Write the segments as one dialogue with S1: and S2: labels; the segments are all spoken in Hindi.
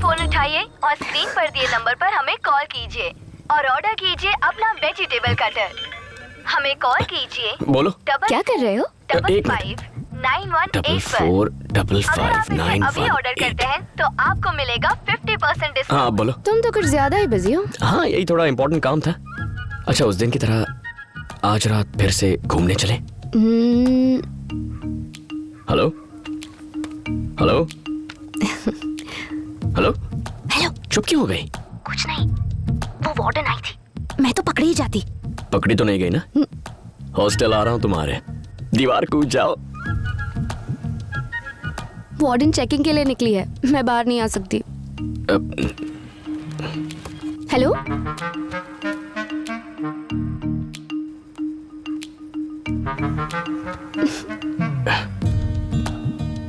S1: फोन उठाइए और स्क्रीन पर दिए नंबर पर हमें कॉल कीजिए और ऑर्डर कीजिए अपना वेजिटेबल कटर। हमें कॉल कीजिए।
S2: बोलो।
S1: क्या कर रहे हो?
S2: 4 5
S1: अगर आप
S2: 5
S1: इसे
S2: 9
S1: अभी ऑर्डर करते हैं तो आपको मिलेगा 50% डिस्काउंट।
S2: हाँ बोलो।
S3: तुम तो कुछ ज्यादा ही बिजी हो।
S2: हाँ यही थोड़ा इम्पोर्टेंट काम था। अच्छा उस दिन की तरह आज रात फिर से घूमने चले? Hello hello hello
S3: hello.
S2: चुप क्यों हो गई?
S3: कुछ नहीं, वो वार्डन आई थी, मैं तो पकड़ी ही जाती।
S2: पकड़ी तो नहीं गई ना? हॉस्टल आ रहा हूँ तुम्हारे, दीवार कूद जाओ।
S3: वार्डन चेकिंग के लिए निकली है, मैं बाहर नहीं आ सकती। Hello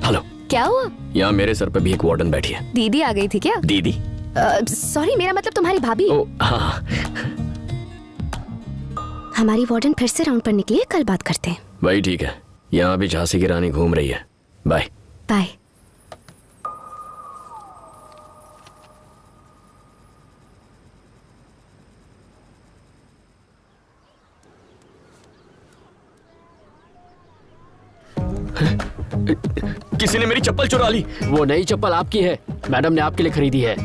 S2: hello.
S3: क्या हुआ?
S2: यहाँ मेरे सर पे भी एक वार्डन बैठी है।
S3: दीदी आ गई थी क्या?
S2: दीदी?
S3: सॉरी, मेरा मतलब तुम्हारी भाभी।
S2: ओ हाँ।
S3: हमारी वार्डन फिर से राउंड पर निकली है, कल बात करते हैं।
S2: भाई ठीक है, यहाँ भी झांसी की रानी घूम रही है। Bye
S3: bye.
S2: किसी ने मेरी चप्पल चुरा ली।
S4: वो नई चप्पल आपकी है, मैडम ने आपके लिए खरीदी है।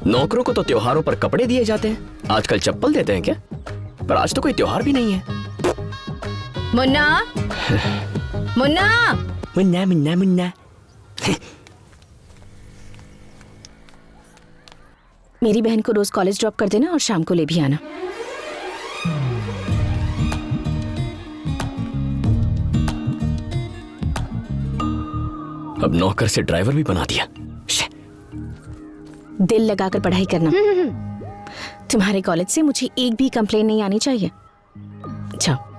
S2: नौकरों को तो त्योहारों पर कपड़े दिए जाते हैं, आजकल चप्पल देते हैं क्या? पर आज तो कोई त्योहार भी नहीं है।
S3: मुन्ना मुन्ना
S2: मुन्ना मुन्ना मुन्ना।
S3: मेरी बहन को रोज कॉलेज ड्रॉप कर देना और शाम को ले भी आना।
S2: अब नौकर से ड्राइवर भी बना दिया।
S3: दिल लगाकर पढ़ाई करना। तुम्हारे कॉलेज से मुझे एक भी कंप्लेन नहीं आनी चाहिए। जाओ।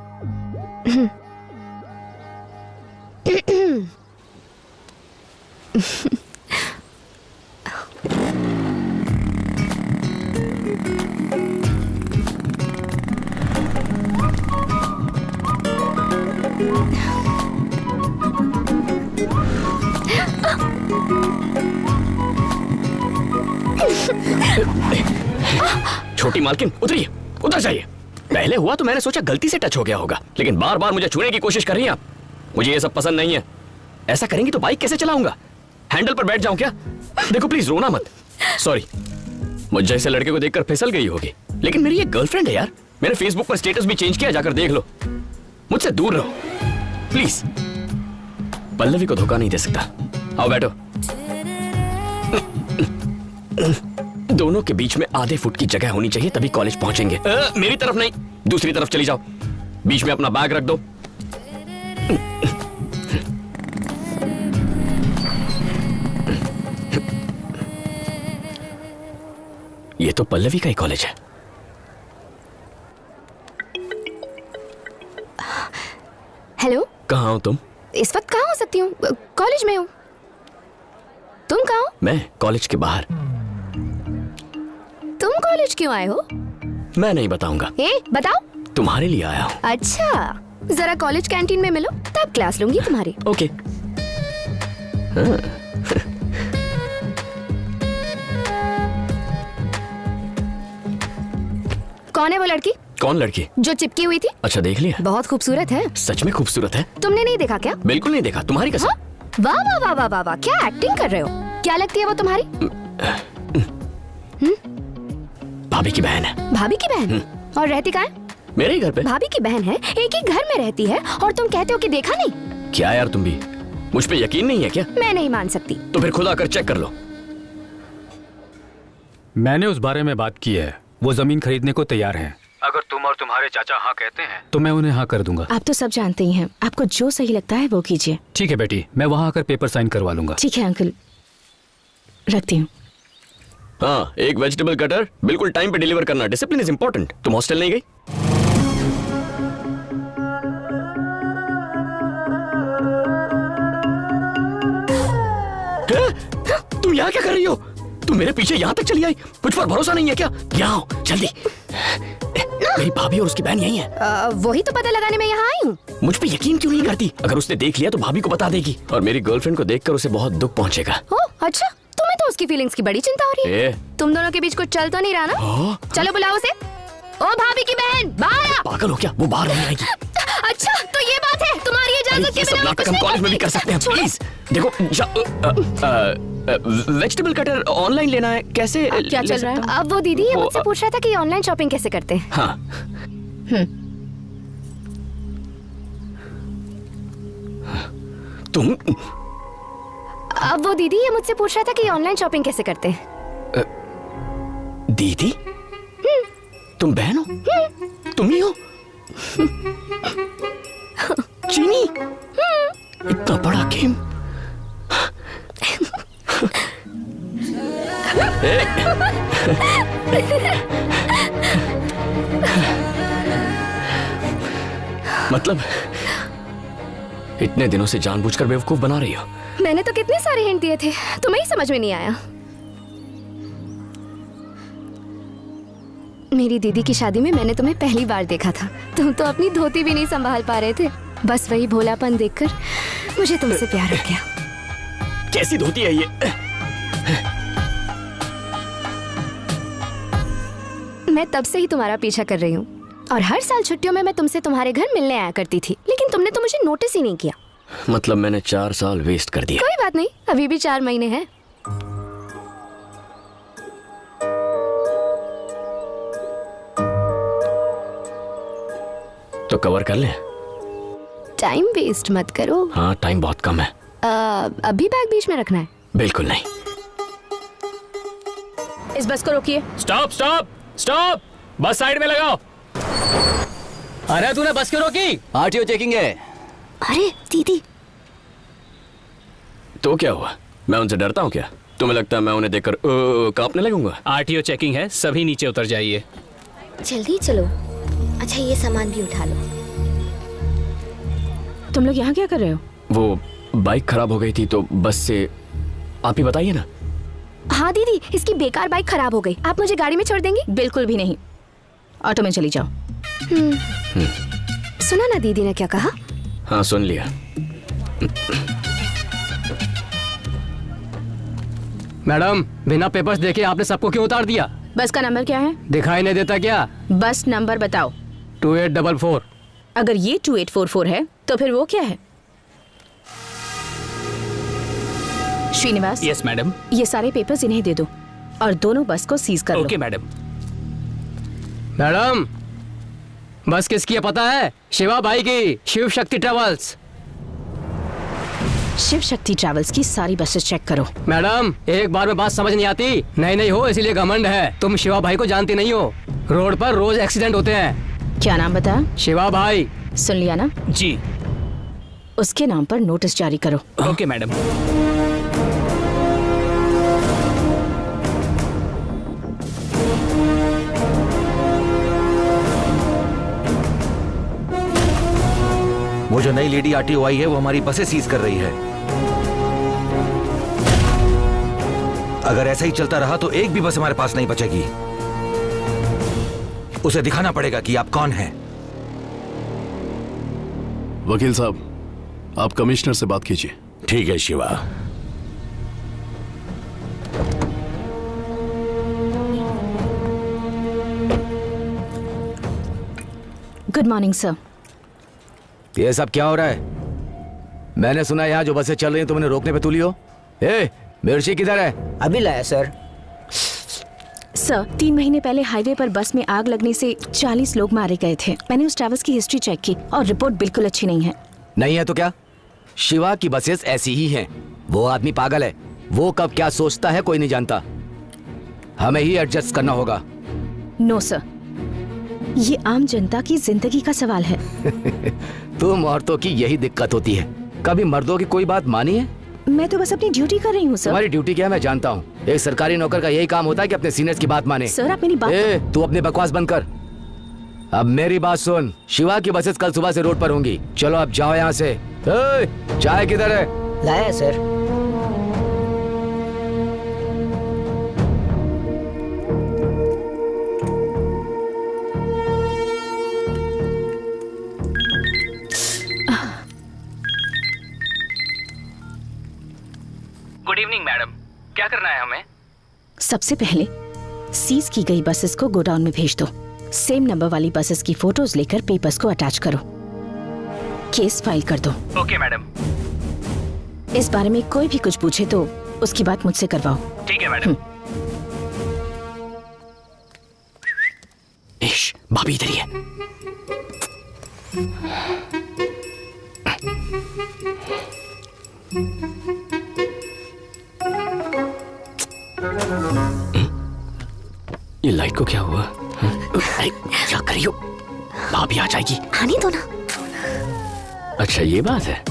S2: छोटी मालकिन उतरिए, उतर जाइए। पहले हुआ तो मैंने सोचा गलती से टच हो गया होगा, लेकिन बार बार मुझे छूने की कोशिश कर रही हैं आप। मुझे ये सब पसंद नहीं है। ऐसा करेंगी तो बाइक कैसे चलाऊंगा? हैंडल पर बैठ जाऊं क्या? देखो प्लीज रोना मत। सॉरी, मुझ जैसे लड़के को देखकर फिसल गई होगी, लेकिन मेरी एक गर्लफ्रेंड है यार। मैंने फेसबुक पर स्टेटस भी चेंज किया, जाकर देख लो। मुझसे दूर रहो प्लीज। पल्लवी को धोखा नहीं दे सकता। आओ बैठो। दोनों के बीच में आधे फुट की जगह होनी चाहिए, तभी कॉलेज पहुंचेंगे। मेरी तरफ नहीं, दूसरी तरफ चली जाओ। बीच में अपना बैग रख दो। ये तो पल्लवी का ही कॉलेज है।
S3: हेलो।
S2: कहाँ हो तुम?
S3: इस वक्त कहाँ हो सकती हूँ? कॉलेज में हूँ। तुम कहाँ हो?
S2: मैं कॉलेज के बाहर।
S3: तुम कॉलेज क्यों आए हो?
S2: मैं नहीं बताऊंगा।
S3: बताओ।
S2: तुम्हारे लिए आया हूँ।
S3: अच्छा, जरा कॉलेज कैंटीन में मिलो, तब क्लास लूंगी तुम्हारी।
S2: ओके।
S3: कौन है वो लड़की?
S2: कौन लड़की?
S3: जो चिपकी हुई थी।
S2: अच्छा देख लिया?
S3: बहुत खूबसूरत है।
S2: सच में खूबसूरत है?
S3: तुमने नहीं देखा क्या?
S2: बिल्कुल नहीं देखा, तुम्हारी कसम।
S3: वाह वाह वाह वाह वाह वाह, क्या एक्टिंग कर रहे हो? क्या लगती है वो तुम्हारी?
S2: भाभी की बहन है।
S3: भाभी की बहन? और रहती कहाँ है?
S2: मेरे ही घर पे।
S3: भाभी की बहन है, एक ही घर में रहती है, और तुम कहते हो कि देखा नहीं?
S2: क्या यार तुम भी, मुझ पे यकीन नहीं है क्या?
S3: मैं नहीं मान सकती।
S2: तो फिर खुद आकर चेक कर लो।
S5: मैंने उस बारे में बात की है, वो जमीन खरीदने को तैयार हैं। अगर तुम और तुम्हारे चाचा हाँ कहते हैं तो मैं उन्हें हाँ कर दूंगा।
S3: आप तो सब जानते ही हैं, आपको जो सही लगता है वो कीजिए।
S5: ठीक है बेटी, मैं वहाँ आकर पेपर साइन करवा लूंगा।
S3: ठीक है अंकल, रखती हूँ।
S2: हाँ, एक वेजिटेबल कटर बिल्कुल टाइम पे डिलीवर करना। Discipline is important. तुम हॉस्टल नहीं गई? तुम यहाँ क्या कर रही हो? तुम मेरे पीछे यहाँ तक चली आई? मुझ पर भरोसा नहीं है क्या? यहाँ आओ जल्दी। मेरी भाभी और उसकी बहन यही है।
S3: वही तो पता लगाने में यहाँ आई हूँ।
S2: मुझ पे यकीन क्यों नहीं करती? अगर उसने देख लिया तो भाभी को बता देगी और मेरी गर्लफ्रेंड को देखकर उसे बहुत दुख पहुंचेगा।
S3: अच्छा, तुम्हें तो उसकी फीलिंग्स की बड़ी चिंता हो रही है। तुम दोनों के बीच कुछ चल तो नहीं रहा ना? चलो बुलाओ उसे। ओ भाभी की बहन, बाहर आ।
S2: पागल हो क्या? वो बाहर नहीं आएगी।
S3: अच्छा तो ये बात है, तुम्हारी इजाजत के बिना
S2: नाटक हम कॉलेज में भी कर सकते हैं। प्लीज देखो, वेजिटेबल कटर ऑनलाइन लेना है, कैसे?
S3: क्या चल रहा है? अब वो दीदी ये मुझसे पूछ रहा था कि ऑनलाइन शॉपिंग कैसे करते हैं।
S2: हाँ। तुम
S3: अब वो दीदी ये मुझसे पूछ रहा था कि ऑनलाइन शॉपिंग कैसे करते हैं।
S2: दीदी? तुम बहन हो? तुम ही हो? चीनी? इतना बड़ा गेम? मतलब इतने दिनों से जानबूझकर बेवकूफ बना रही हो?
S3: मैंने तो कितने सारे हिंट दिए थे, तुम्हें ही समझ में नहीं आया। मेरी दीदी की शादी में मैंने तुम्हें पहली बार देखा था। तुम तो अपनी धोती भी नहीं संभाल पा रहे थे। बस वही भोलापन देखकर मुझे तुमसे प्यार हो गया।
S2: कैसी धोती है ये?
S3: मैं तब से ही तुम्हारा पीछा कर रही हूँ और हर साल छुट्टियों में मैं तुमसे तुम्हारे घर मिलने आया करती थी, लेकिन तुमने तो मुझे नोटिस ही नहीं किया।
S2: मतलब मैंने 4 साल वेस्ट कर दिया।
S3: कोई बात नहीं, अभी भी 4 महीने हैं।
S2: तो कवर कर ले।
S3: टाइम वेस्ट मत करो।
S2: हाँ, टाइम बहुत कम है।
S3: अभी बैग बीच में रखना है?
S2: बिल्कुल नहीं।
S3: इस बस को रोकिए।
S4: स्टॉप स्टॉप स्टॉप, बस साइड में लगाओ। अरे तूने बस क्यों रोकी? आरटीओ चेकिंग है।
S3: अरे दीदी।
S2: तो क्या हुआ? मैं उनसे डरता हूँ क्या? तुम्हें लगता है मैं उन्हें देखकर कांपने लगूंगा?
S4: आरटीओ चेकिंग है, सभी नीचे उतर जाइए।
S3: जल्दी चलो। अच्छा ये सामान भी उठा लो। तुम लोग यहाँ क्या कर रहे हो?
S2: वो बाइक खराब हो गई थी तो बस से। आप ही बताइए ना।
S3: हाँ दीदी, इसकी बेकार बाइक खराब हो गई। आप मुझे गाड़ी में छोड़ देंगी? बिल्कुल भी नहीं, ऑटो में चली जाओ। सुना ना दीदी ने क्या कहा?
S2: हाँ सुन लिया।
S4: मैडम, बिना पेपर्स देखे आपने सबको क्यों उतार दिया?
S3: बस का नंबर क्या है?
S4: दिखाई नहीं देता क्या?
S3: बस नंबर बताओ।
S4: 2844।
S3: अगर ये 2844 है तो फिर वो क्या है? श्रीनिवास।
S4: Yes madam.
S3: ये सारे पेपर्स इन्हें दे दो और दोनों बस को सीज कर लो।
S4: Okay madam. मैडम, बस किसकी है पता है? शिवा भाई की, शिव शक्ति ट्रेवल्स।
S3: शिव शक्ति ट्रैवल्स की सारी बसेस चेक करो।
S4: मैडम, एक बार में बात समझ नहीं आती। नहीं हो इसीलिए घमंड है। तुम शिवा भाई को जानती नहीं हो। रोड पर रोज एक्सीडेंट होते हैं।
S3: क्या नाम बताया?
S4: शिवा भाई।
S3: सुन लिया ना?
S4: जी।
S3: उसके नाम पर नोटिस जारी करो।
S4: Okay madam.
S6: वो जो नई लेडी आरटीओ आई है वो हमारी बसें सीज कर रही है। अगर ऐसा ही चलता रहा तो एक भी बस हमारे पास नहीं बचेगी। उसे दिखाना पड़ेगा कि आप कौन हैं।
S7: वकील साहब, आप कमिश्नर से बात कीजिए।
S6: ठीक है शिवा।
S3: Good morning sir.
S6: ये सब क्या हो रहा है? मैंने सुना यहाँ जो बसें चल रही हैं तुमने रोकने पे तुली हो। ए, मिर्ची किधर है?
S8: अभी लाया सर।
S3: सर 3 महीने पहले हाईवे पर बस में आग लगने से 40 लोग मारे गए थे। मैंने उस ट्रैवल्स की हिस्ट्री चेक की और रिपोर्ट बिल्कुल अच्छी नहीं है।
S6: नहीं है तो क्या? शिवा की बसेस ऐसी ही हैं। वो आदमी पागल है। वो कब क्या सोचता है कोई नहीं जानता। हमें ही एडजस्ट करना होगा।
S3: नो सर, ये आम जनता की जिंदगी का सवाल है।
S6: तुम औरतों की यही दिक्कत होती है। कभी मर्दों की कोई बात मानी है?
S3: मैं तो बस अपनी ड्यूटी कर रही हूँ सर।
S6: तुम्हारी ड्यूटी क्या है मैं जानता हूँ। एक सरकारी नौकर का यही काम होता है कि अपने सीनियर्स की बात माने।
S3: सर आप मेरी बात।
S6: तू अपने बकवास बंद कर। अब मेरी बात सुन। शिवा की बसेस कल सुबह से रोड पर होंगी। चलो अब जाओ यहाँ से। चाय किधर है?
S8: लाया सर। इवनिंग मैडम, क्या करना है हमें?
S9: सबसे पहले सीज की गई बसेस को गोडाउन में भेज दो। सेम नंबर वाली बसेस की फोटोज लेकर पेपर्स को अटैच करो। केस फाइल कर दो।
S8: Okay madam.
S9: इस बारे में कोई भी कुछ पूछे तो उसकी बात मुझसे करवाओ।
S8: ठीक है मैडम।
S2: इश, भाभी इधर ही है। ये लाइट को क्या हुआ? अरे क्या कर रही हो? भाभी आ जाएगी।
S3: आने दो ना।
S2: अच्छा ये बात है।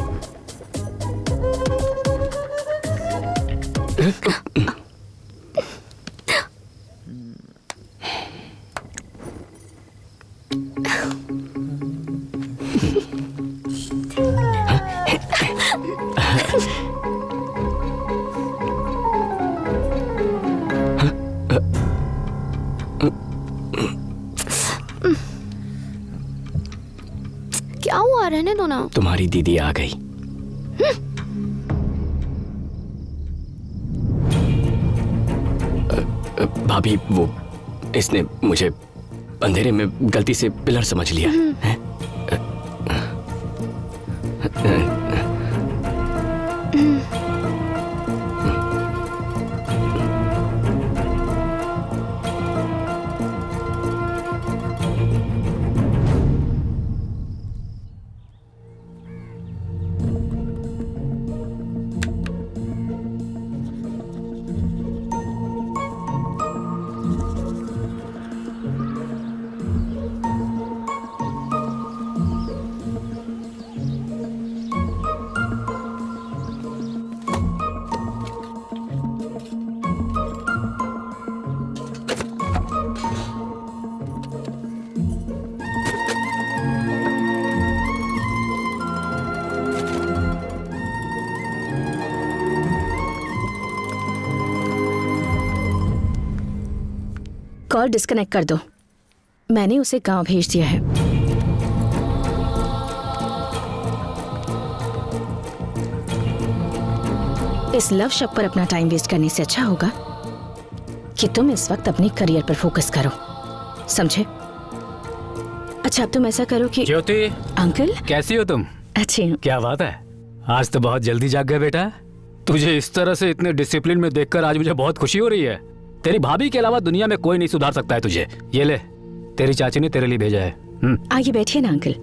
S3: क्या हुआ, रहने दो ना।
S2: तुम्हारी दीदी आ गई। भाभी वो इसने मुझे अंधेरे में गलती से पिलर समझ लिया है।
S9: कॉल डिस्कनेक्ट कर दो। मैंने उसे गांव भेज दिया है। इस लव शॉप पर अपना टाइम वेस्ट करने से अच्छा होगा कि तुम इस वक्त अपने करियर पर फोकस करो, समझे? अच्छा अब तुम ऐसा करो कि
S5: ज्योति,
S9: अंकल
S5: कैसी हो तुम?
S9: अच्छी हूँ।
S5: क्या बात है, आज तो बहुत जल्दी जाग गए बेटा। तुझे इस तरह से इतने डिसिप्लिन में देखकर आज मुझे बहुत खुशी हो रही है। तेरी भाभी के अलावा दुनिया में कोई नहीं सुधार सकता है तुझे। ये ले, तेरी चाची ने तेरे लिए भेजा है।
S9: आइए बैठिए ना अंकल।